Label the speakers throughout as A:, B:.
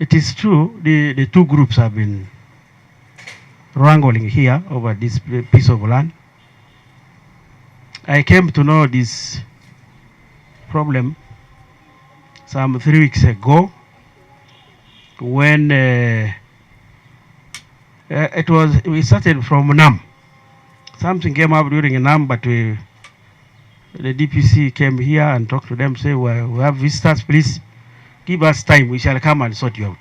A: It is true, the two groups have been wrangling here over this piece of land. I came to know this problem some 3 weeks ago when we started from NAM. Something came up during NAM, but the DPC came here and talked to them, say, well, we have visitors, please give us time, we shall come and sort you out.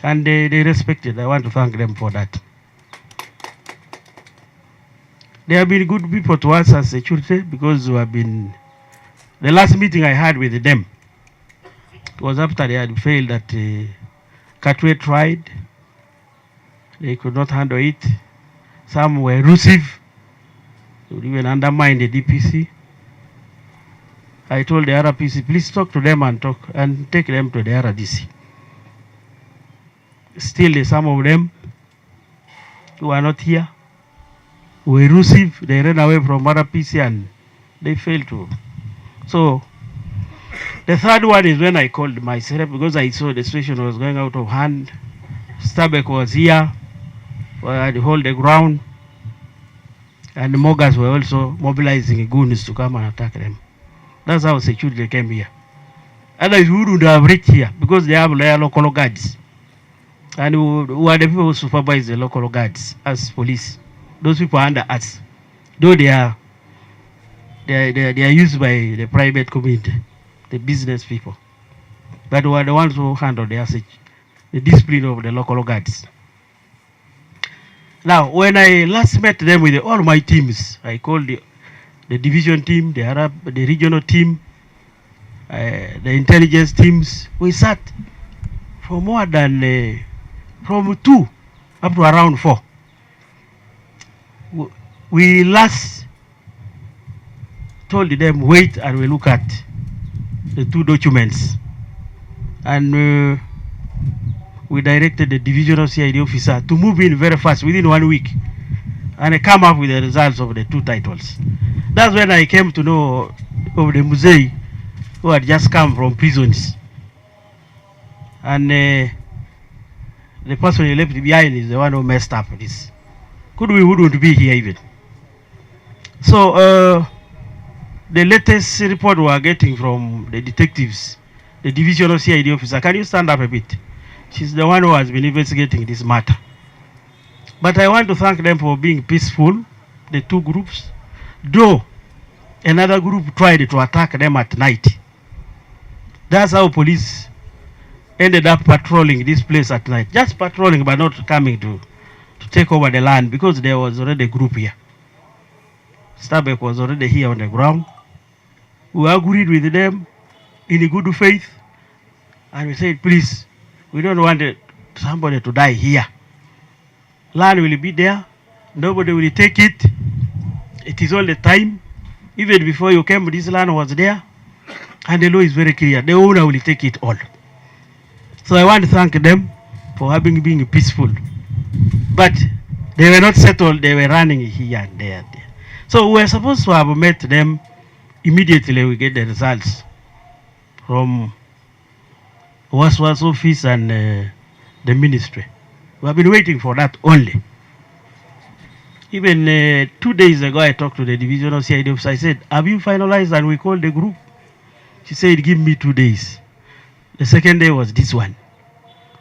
A: And they respected. I want to thank them for that. They have been good people to us as security because we have been, the last meeting I had with them was after they had failed at Katwe tried. They could not handle it. Some were elusive. They would even undermine the DPC. I told the RPC, please talk to them and take them to the RDC. Still, some of them who are not here were elusive. They ran away from RPC and they failed to. So the third one is when I called myself because I saw the situation was going out of hand. Stabek was here, I'd hold the ground, and the Mogas were also mobilizing goons to come and attack them. That's how security came here. Otherwise, we wouldn't have reached here because they have their local guards. And who are the people who supervise the local guards as police? Those people are under us. Though they are used by the private community, the business people. But we are the ones who handle the discipline of the local guards. Now, when I last met them with all my teams, I called the division team, the regional team, the intelligence teams. We sat for more than from 2 up to around 4. We last told them wait and we look at the 2 documents, and we directed the divisional CID officer to move in very fast within 1 week and come up with the results of the 2 titles. That's when I came to know of the Muzei who had just come from prisons, and the person he left behind is the one who messed up this. We wouldn't be here even. So the latest report we are getting from the detectives, the divisional CID officer, can you stand up a bit? She's the one who has been investigating this matter. But I want to thank them for being peaceful, the 2 groups, though another group tried to attack them at night. That's how police ended up patrolling this place at night. Just patrolling, but not coming to take over the land because there was already a group here. Stabek was already here on the ground. We agreed with them in good faith, and we said, please, we don't want somebody to die here. Land will be there. Nobody will take it. It is all the time. Even before you came, this land was there. And the law is very clear. The owner will take it all. So I want to thank them for being peaceful. But they were not settled. They were running here and there. So we were supposed to have met them immediately. We get the results from Waswa's office and the ministry. We have been waiting for that only. Even 2 days ago, I talked to the divisional CID officer. I said, have you finalized? And we called the group. She said, give me 2 days. The second day was this one.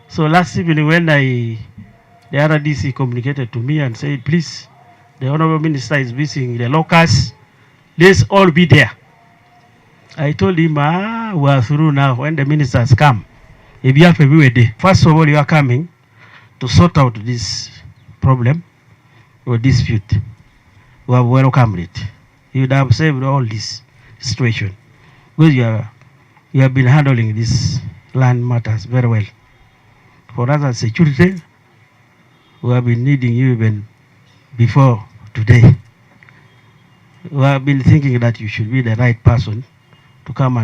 A: So last evening when the RDC communicated to me and said, please, the Honorable Minister is visiting the locals. Let's all be there. I told him, we are through now. When the ministers come, if you have a day, first of all, you are coming to sort out this problem or dispute. We have welcomed it. You would have saved all this situation because you have been handling this land matters very well. For us as security, we have been needing you even before today. We have been thinking that you should be the right person to come and